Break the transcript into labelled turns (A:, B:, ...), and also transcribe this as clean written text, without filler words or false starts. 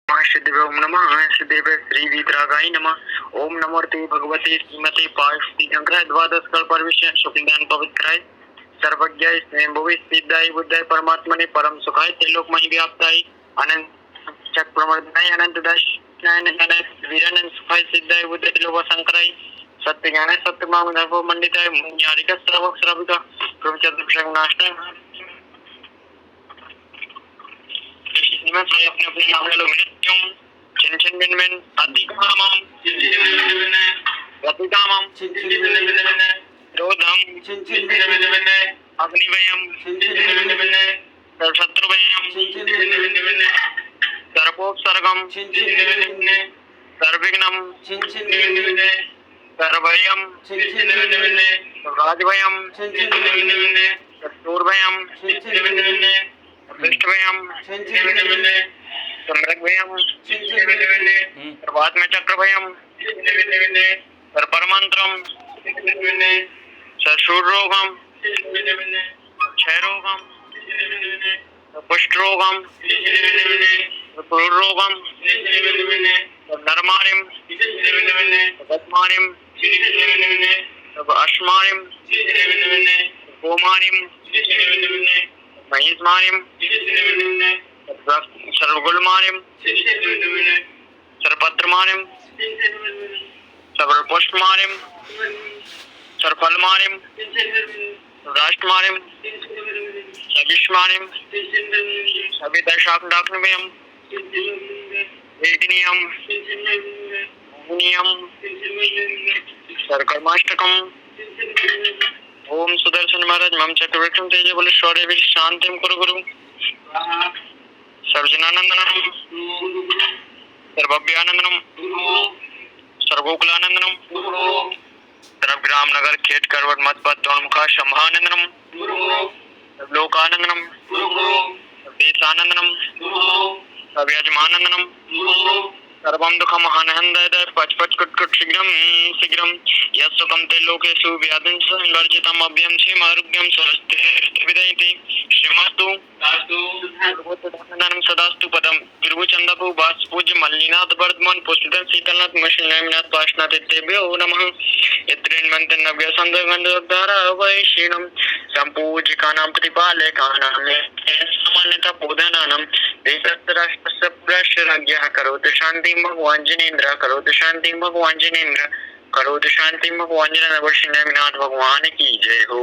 A: सिद्धेभ्यो नमः। सिद्धेभ्य श्री वीतरागाय नमः। ओम नमो भगवते श्रीमते पार्वती शंकराय द्वादश कल्पविष्य शुक्लज्ञान पवित्राय सर्वज्ञाय स्वयंभुवे सिद्धाय बुद्धाय परमात्मने परम सुखाय त्रिलोक मणि व्याप्ताय अनंत चक्रवर्तीय अनंत दर्शनाय वीरानंद सुखाय सिद्धाय बुद्धाय त्रिलोक शंकराय सत्य ज्ञान सत्य मामो मंडिताय ज्ञानिक श्रवक श्रविका प्रभुचंद्र नाशनाय अपने अपने नाम ले लो। चिन चिन बिन बिन अतिकामम अतिकामम रोधम अग्निवयम शत्रुवयम सर्वोपसर्गम सर्विघ्नम सर्वयम राजवयम शूरवयम पृष्ठवयम सम्रगवयम प्रभात में चक्रवयम परमंत्रम सशूरोगम क्षयरोगम पुष्टरोगम पुरुरोगम नरमारिम गतमारिम अश्मारिम गोमारिम महिष्मारिम सर्वगुलमारिम सर्वपत्रमारिम सर्वपुष्पमारिम सर्वफलमारिम राष्ट्रमारिम सविष्मारिम सविदशाक्डाग्निमयम वेदिनियम मुनियम सर्कर्माष्टकम। ओम सुदर्शन महाराज मम चक्रवर्तम तेज बोले शौर्य वीर शांतिम कुरु गुरु सर्वजनानंदनम सर्वभ्यानंदनम सर्वोकुलानंदनम सर्वग्रामनगर खेत करवट मत द्रोणमुखा शंभानंदनम लोकानंदनम देशानंदनम सव्यजमानंदनम सर्वं दुःखम हनहंदय पचपच कुटकुट शीघ्रं शीघ्रं यस्सुखं ते लोकेषु व्याधिं संवर्जितम् अभ्यं क्षेमारोग्यं स्वस्ति विदयति श्रीमस्तु दास्तु सदास्तु पदम तिरुवचंदपु वास पूज्य मल्लिनाथ वर्धमान पुष्पितन शीतलनाथ मशीनाथ पाशनाथ इत्येभ्यो नमः। इत्रेण मंत्र नव्य संदर्भधारा वैशीणम संपूज्यकानां प्रतिपालकानां सामान्यतः बोधनानां देशराष्ट्रस्य प्रश्रज्ञः करोतु शांति भगवान जिनेन्द्र करोतु शांति भगवान जिनेन्द्र करोतु शांति भगवान जिनेन्द्र। भगवान की जय हो।